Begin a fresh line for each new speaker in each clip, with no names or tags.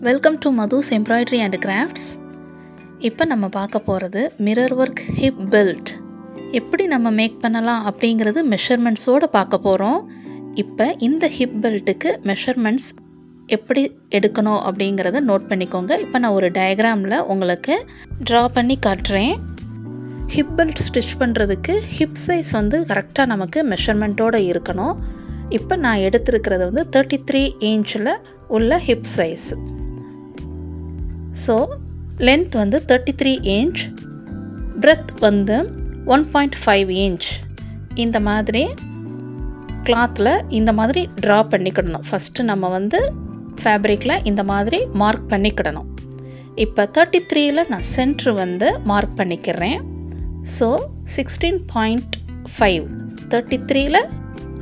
Welcome to Madhu's embroidery and crafts. இப்போ நம்ம பார்க்க போகிறது மிரர் ஒர்க் ஹிப் பெல்ட் எப்படி நம்ம மேக் பண்ணலாம் அப்படிங்கிறது மெஷர்மெண்ட்ஸோடு பார்க்க போகிறோம். இப்போ இந்த ஹிப் பெல்ட்டுக்கு மெஷர்மெண்ட்ஸ் எப்படி எடுக்கணும் அப்படிங்கிறத நோட் பண்ணிக்கோங்க. இப்போ நான் ஒரு டயக்ராமில் உங்களுக்கு ட்ரா பண்ணி காட்டுறேன். ஹிப் பெல்ட் ஸ்டிச் பண்ணுறதுக்கு ஹிப் சைஸ் வந்து கரெக்டாக நமக்கு மெஷர்மெண்ட்டோடு இருக்கணும். இப்போ நான் எடுத்துருக்கிறது வந்து 33 இன்ச்சில் உள்ள ஹிப் சைஸ். ஸோ லென்த் வந்து 33 இன்ச், பிரெத் வந்து 1.5 இன்ச். இந்த மாதிரி கிளாத்தில் இந்த மாதிரி ட்ரா பண்ணிக்கிடணும். ஃபஸ்ட்டு நம்ம வந்து ஃபேப்ரிக்கில் இந்த மாதிரி மார்க் பண்ணிக்கிடணும். இப்போ 33ல் நான் சென்ட்ரு வந்து மார்க் பண்ணிக்கிறேன். ஸோ 16.5, 33ல்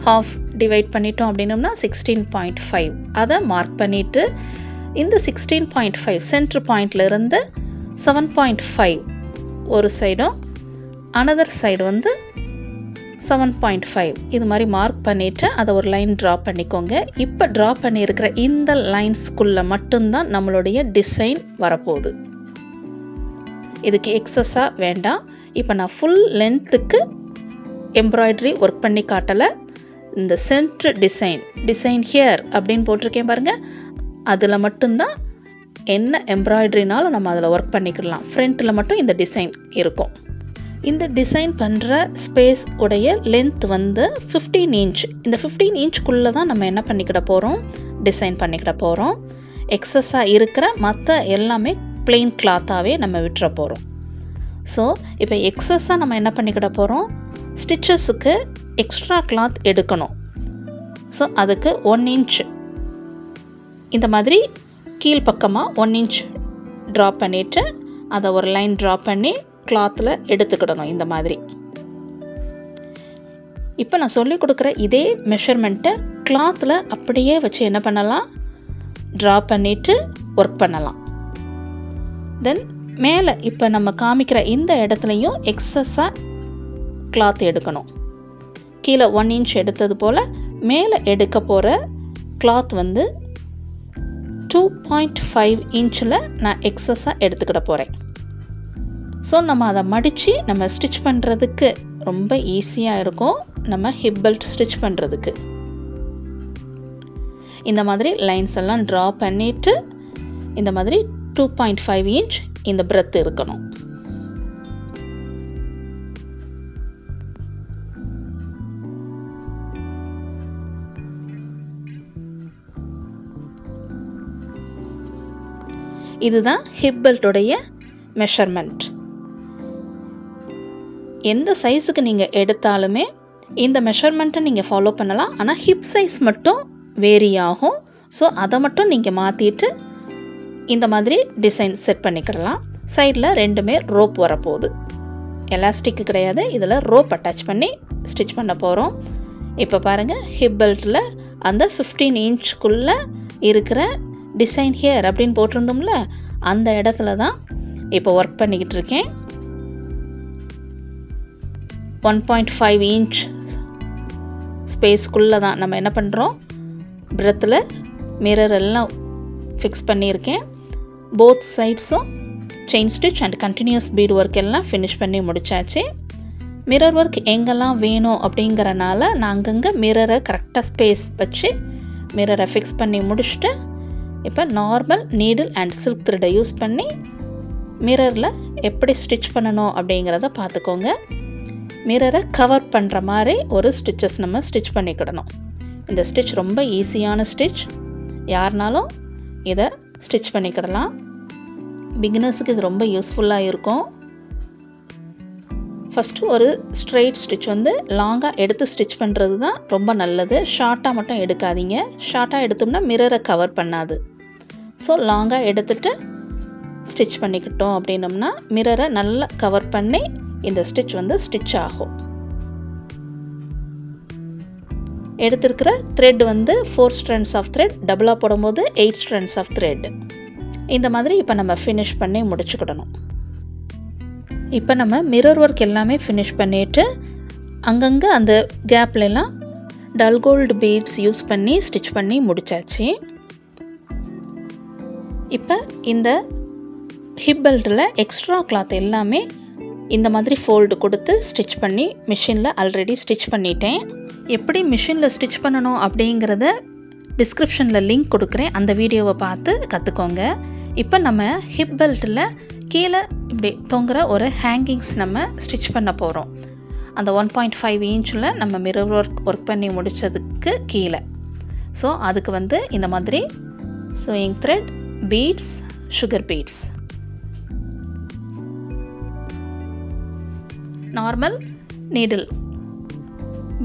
ஹாஃப் டிவைட் பண்ணிட்டோம் அப்படின்னோம்னா 16.5 அதை மார்க் பண்ணிவிட்டு இந்த 16.5 சென்ட்ரு பாயிண்ட்லேருந்து 7.5 ஒரு சைடும் அனதர் சைடு வந்து 7.5 இது மாதிரி மார்க் பண்ணிவிட்டு அதை ஒரு லைன் ட்ரா பண்ணிக்கோங்க. இப்போ ட்ரா பண்ணியிருக்கிற இந்த லைன்ஸ்குள்ளே மட்டும்தான் நம்மளுடைய டிசைன் வரப்போகுது. இதுக்கு எக்ஸஸாக வேண்டாம். இப்போ நான் ஃபுல் லென்த்துக்கு எம்ப்ராய்டரி ஒர்க் பண்ணி காட்டலை. இந்த சென்ட்ரு டிசைன் ஹியர் அப்படின்னு போட்டிருக்கேன் பாருங்கள், அதில் மட்டும்தான் என்ன எம்ப்ராய்டரினாலும் நம்ம அதில் ஒர்க் பண்ணிக்கலாம். ஃப்ரண்ட்டில் மட்டும் இந்த டிசைன் இருக்கும். இந்த டிசைன் பண்ணுற ஸ்பேஸ் உடைய லென்த் வந்து 15 இன்ச். இந்த 15 இன்ச்சுக்குள்ளே தான் நம்ம என்ன பண்ணிக்கிட போகிறோம், டிசைன் பண்ணிக்கிட போகிறோம். எக்ஸஸாக இருக்கிற மற்ற எல்லாமே பிளெயின் கிளாத்தாகவே நம்ம விட்டுற போகிறோம். ஸோ இப்போ எக்ஸஸாக நம்ம என்ன பண்ணிக்கிட போகிறோம், ஸ்டிச்சஸுக்கு எக்ஸ்ட்ரா கிளாத் எடுக்கணும். ஸோ அதுக்கு 1 இன்ச் இந்த மாதிரி கீழ்ப்பக்கமாக 1 இன்ச் ட்ரா பண்ணிவிட்டு அதை ஒரு லைன் ட்ரா பண்ணி கிளாத்தில் எடுத்துக்கிடணும். இந்த மாதிரி இப்போ நான் சொல்லிக் கொடுக்குற இதே மெஷர்மெண்ட்டை கிளாத்தில் அப்படியே வச்சு என்ன பண்ணலாம், ட்ரா பண்ணிவிட்டு ஒர்க் பண்ணலாம். தென் மேலே இப்போ நம்ம காமிக்கிற இந்த இடத்துலையும் எக்ஸஸாக கிளாத் எடுக்கணும். கீழே 1 இன்ச் எடுத்தது போல் மேலே எடுக்க போகிற கிளாத் வந்து 2.5 இன்ச்சில் நான் எக்ஸஸாக எடுத்துக்கிட போகிறேன். ஸோ நம்ம அதை மடித்து நம்ம ஸ்டிச் பண்ணுறதுக்கு ரொம்ப ஈஸியாக இருக்கும். நம்ம ஹிப் பெல்ட் ஸ்டிச் பண்ணுறதுக்கு இந்த மாதிரி லைன்ஸ் எல்லாம் ட்ரா பண்ணிவிட்டு இந்த மாதிரி 2.5 இன்ச் இந்த பிரெத் இருக்கணும். இதுதான் ஹிப் பெல்ட்டுடைய மெஷர்மெண்ட். எந்த சைஸுக்கு நீங்கள் எடுத்தாலுமே இந்த மெஷர்மெண்ட்டை நீங்கள் ஃபாலோ பண்ணலாம். ஆனால் ஹிப் சைஸ் மட்டும் வேரி ஆகும். ஸோ அதை மட்டும் நீங்கள் மாற்றிட்டு இந்த மாதிரி டிசைன் செட் பண்ணிக்கிடலாம். சைடில் ரெண்டுமே ரோப் வரப்போகுது, எலாஸ்டிக்கு கிடையாது. இதில் ரோப் அட்டாச் பண்ணி ஸ்டிச் பண்ண போகிறோம். இப்போ பாருங்கள், ஹிப் பெல்ட்டில் அந்த 15 இன்ச்சுக்குள்ளே இருக்கிற டிசைன் ஹியர் அப்படின்னு போட்டிருந்தோம்ல, அந்த இடத்துல தான் இப்போ ஒர்க் பண்ணிக்கிட்டு இருக்கேன். 1.5 இன்ச் ஸ்பேஸ்க்குள்ளே தான் நம்ம என்ன பண்ணுறோம், பிரெத்தில் மிரர் எல்லாம் ஃபிக்ஸ் பண்ணியிருக்கேன். போத் சைட்ஸும் chain stitch and continuous bead work எல்லாம் ஃபினிஷ் பண்ணி முடித்தாச்சு. மிரர் ஒர்க் எங்கெல்லாம் வேணும் அப்படிங்கிறனால நான் அங்கங்கே மிரரை கரெக்டாக ஸ்பேஸ் வச்சு மிரரை ஃபிக்ஸ் பண்ணி முடிச்சுட்டு இப்போ நார்மல் நீடில் அண்ட் சில்க் த்ரெட்டை யூஸ் பண்ணி மிரரில் எப்படி ஸ்டிச் பண்ணணும் அப்படிங்கிறத பார்த்துக்கோங்க. மிரரை கவர் பண்ணுற மாதிரி ஒரு ஸ்டிச்சஸ் நம்ம ஸ்டிச் பண்ணிக்கிடணும். இந்த ஸ்டிச் ரொம்ப ஈஸியான ஸ்டிச், யாருனாலும் இதை ஸ்டிச் பண்ணிக்கிடலாம். பிகினர்ஸுக்கு இது ரொம்ப யூஸ்ஃபுல்லாக இருக்கும். ஃபஸ்ட்டு ஒரு ஸ்ட்ரெயிட் ஸ்டிச் வந்து லாங்காக எடுத்து ஸ்டிச் பண்ணுறது தான் ரொம்ப நல்லது. ஷார்ட்டாக மட்டும் எடுக்காதீங்க. ஷார்ட்டாக எடுத்தோம்னா மிரரை கவர் பண்ணாது. ஸோ லாங்காக எடுத்துகிட்டு ஸ்டிச் பண்ணிக்கிட்டோம் அப்படின்னோம்னா மிரரை நல்லா கவர் பண்ணி இந்த ஸ்டிச் வந்து ஸ்டிச் ஆகும். எடுத்திருக்கிற த்ரெட் வந்து 4 strands ஆஃப் த்ரெட், டபுளாக போடும்போது 8 strands ஆஃப் த்ரெட். இந்த மாதிரி இப்போ நம்ம ஃபினிஷ் பண்ணி முடிச்சுக்கிடணும். இப்போ நம்ம மிரர் ஒர்க் எல்லாமே ஃபினிஷ் பண்ணிவிட்டு அங்கங்கே அந்த கேப்லலாம் டல் கோல்டு பீட்ஸ் யூஸ் பண்ணி ஸ்டிச் பண்ணி முடிச்சாச்சு. இப்போ இந்த ஹிப் பெல்ட்டில் எக்ஸ்ட்ரா கிளாத் எல்லாமே இந்த மாதிரி ஃபோல்டு கொடுத்து ஸ்டிச் பண்ணி மிஷினில் ஆல்ரெடி ஸ்டிச் பண்ணிட்டேன். எப்படி மிஷினில் ஸ்டிச் பண்ணணும் அப்படிங்கிறத டிஸ்கிரிப்ஷனில் லிங்க் கொடுக்குறேன், அந்த வீடியோவை பார்த்து கற்றுக்கோங்க. இப்போ நம்ம ஹிப் பெல்ட்டில் கீழே இப்படி தொங்குற ஒரு ஹேங்கிங்ஸ் நம்ம ஸ்டிச் பண்ண போகிறோம். அந்த 1.5 இன்ச்சில் நம்ம மிரர் ஒர்க் பண்ணி முடித்ததுக்கு கீழே. ஸோ அதுக்கு இந்த மாதிரி sewing thread, beads, sugar beads, normal needle.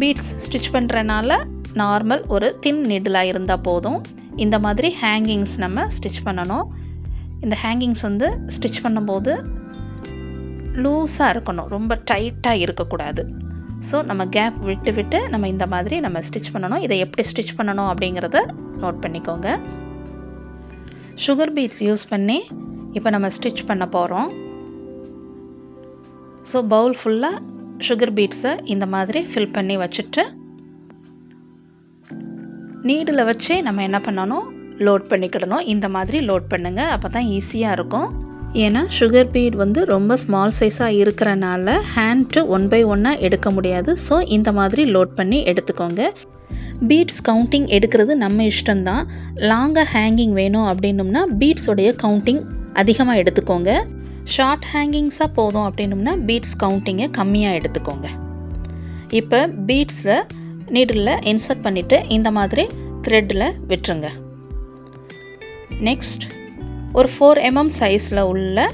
Beads stitch பண்ணுறனால நார்மல் ஒரு தின் நீடிலாக இருந்தால் போதும். இந்த மாதிரி ஹேங்கிங்ஸ் நம்ம ஸ்டிச் பண்ணணும். இந்த ஹேங்கிங்ஸ் ஸ்டிச் பண்ணும்போது லூஸாக இருக்கணும், ரொம்ப டைட்டாக இருக்கக்கூடாது. ஸோ நம்ம கேப் விட்டு விட்டு நம்ம இந்த மாதிரி நம்ம ஸ்டிச் பண்ணணும். இதை எப்படி ஸ்டிச் பண்ணணும் அப்படிங்கிறத நோட் பண்ணிக்கோங்க. சுகர் பீட்ஸ் யூஸ் பண்ணி இப்போ நம்ம ஸ்டிச் பண்ண போகிறோம். ஸோ பவுல் ஃபுல்லாக சுகர் பீட்ஸை இந்த மாதிரி ஃபில் பண்ணி வச்சுட்டு நீடில் வச்சே நம்ம என்ன பண்ணணும், லோட் பண்ணிக்கிடணும். இந்த மாதிரி லோட் பண்ணுங்கள், அப்போ தான் ஈஸியாக இருக்கும். ஏன்னா சுகர் பீட் ரொம்ப ஸ்மால் சைஸாக இருக்கிறனால ஹேண்ட் 1 by 1 எடுக்க முடியாது. ஸோ இந்த மாதிரி லோட் பண்ணி எடுத்துக்கோங்க. பீட்ஸ் கவுண்டிங் எடுக்கிறது நம்ம இஷ்டம்தான். லாங்காக ஹேங்கிங் வேணும் அப்படின்னம்னா பீட்ஸோடைய கவுண்டிங் அதிகமாக எடுத்துக்கோங்க. ஷார்ட் ஹேங்கிங்ஸாக போதும் அப்படின்னம்னா பீட்ஸ் கவுண்டிங்கை கம்மியாக எடுத்துக்கோங்க. இப்போ பீட்ஸில் நீடில் இன்சர்ட் பண்ணிவிட்டு இந்த மாதிரி த்ரெட்டில் விட்டுருங்க. நெக்ஸ்ட் ஒரு 4 mm சைஸில் உள்ள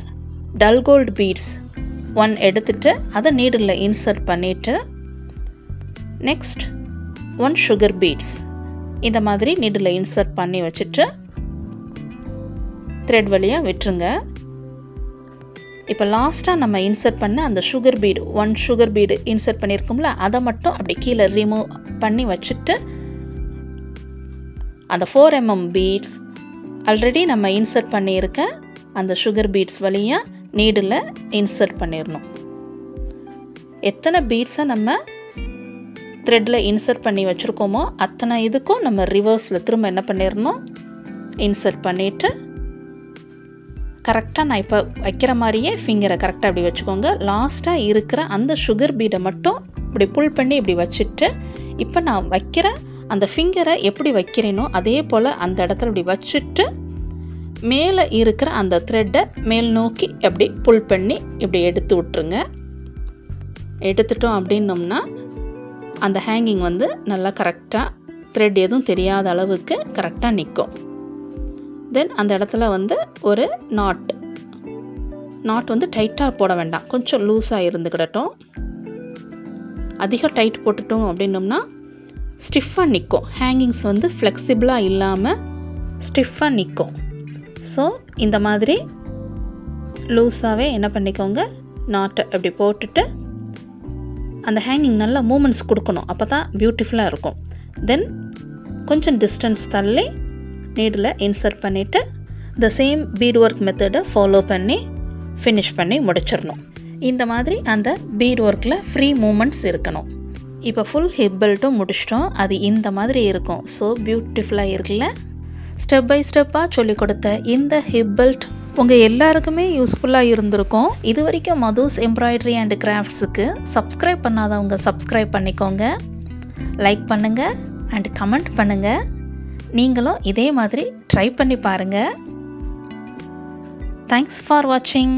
டல் கோல்டு பீட்ஸ் 1 எடுத்துட்டு அதை நீடில் இன்சர்ட் பண்ணிவிட்டு நெக்ஸ்ட் 1 சுகர் பீட்ஸ் இந்த மாதிரி நீடில் இன்சர்ட் பண்ணி வச்சுட்டு த்ரெட் வழியாக விட்டுருங்க. இப்போ லாஸ்ட்டாக நம்ம இன்சர்ட் பண்ண அந்த sugar bead 1 sugar bead insert பண்ணியிருக்கோம்ல, அதை மட்டும் அப்படி கீழே ரிமூவ் பண்ணி வச்சுட்டு அந்த 4 mm பீட்ஸ் ஆல்ரெடி நம்ம இன்சர்ட் பண்ணியிருக்க அந்த சுகர் பீட்ஸ் வழியாக நீடில் இன்சர்ட் பண்ணிடணும். எத்தனை பீட்ஸை நம்ம த்ரெட்டில் இன்சர்ட் பண்ணி வச்சுருக்கோமோ அத்தனை இதுக்கும் நம்ம ரிவர்ஸில் திரும்ப என்ன பண்ணிடணும், இன்சர்ட் பண்ணிவிட்டு கரெக்டாக நான் இப்போ வைக்கிற மாதிரியே ஃபிங்கரை கரெக்டாக அப்படி வச்சுக்கோங்க. லாஸ்ட்டாக இருக்கிற அந்த சுகர் பீடை மட்டும் இப்படி புல் பண்ணி இப்படி வச்சுட்டு இப்போ நான் வைக்கிற அந்த ஃபிங்கரை எப்படி வைக்கிறேனோ அதே போல் அந்த இடத்துல இப்படி வச்சுட்டு மேலே இருக்கிற அந்த த்ரெட்டை மேல் நோக்கி அப்படி புல் பண்ணி இப்படி எடுத்து விட்ருங்க. எடுத்துட்டோம் அப்படின்னோம்னா அந்த ஹேங்கிங் நல்லா கரெக்டாக த்ரெட் எதுவும் தெரியாத அளவுக்கு கரெக்டாக நிற்கும். தென் அந்த இடத்துல ஒரு நாட் டைட்டாக போட வேண்டாம், கொஞ்சம் லூஸாக இருந்துக்கிடட்டும். அதிக டைட் போட்டுட்டோம் அப்படின்னோம்னா ஸ்டிஃபாக நிற்கும். ஹேங்கிங்ஸ் ஃப்ளெக்சிபிளாக இல்லாமல் ஸ்டிஃபாக நிற்கும். ஸோ இந்த மாதிரி லூஸாகவே என்ன பண்ணிக்கோங்க, நாட்டை அப்படி போட்டுட்டு அந்த ஹேங்கிங் நல்லா மூமெண்ட்ஸ் கொடுக்கணும், அப்போ தான் பியூட்டிஃபுல்லாக இருக்கும். தென் கொஞ்சம் டிஸ்டன்ஸ் தள்ளி நீடில் இன்சர்ட் பண்ணிவிட்டு இந்த சேம் பீட் ஒர்க் மெத்தடை ஃபாலோ பண்ணி ஃபினிஷ் பண்ணி முடிச்சிடணும். இந்த மாதிரி அந்த பீட் ஒர்க்கில் ஃப்ரீ மூமெண்ட்ஸ் இருக்கணும். இப்போ ஃபுல் ஹிப் பெல்ட்டும் முடிச்சிட்டோம். அது இந்த மாதிரி இருக்கும். ஸோ பியூட்டிஃபுல்லாக இருக்குல்ல. ஸ்டெப் பை ஸ்டெப்பாக சொல்லிக் கொடுத்த இந்த ஹிப் பெல்ட் உங்கள் எல்லாருக்குமே யூஸ்ஃபுல்லாக இருந்திருக்கும். இது வரைக்கும் மதுஸ் எம்ப்ராய்டரி அண்ட் கிராஃப்ட்ஸுக்கு சப்ஸ்கிரைப் பண்ணாதவங்க சப்ஸ்கிரைப் பண்ணிக்கோங்க, லைக் பண்ணுங்கள் அண்ட் கமெண்ட் பண்ணுங்கள். நீங்களும் இதே மாதிரி ட்ரை பண்ணி பாருங்கள். தேங்க்ஸ் ஃபார் வாட்சிங்.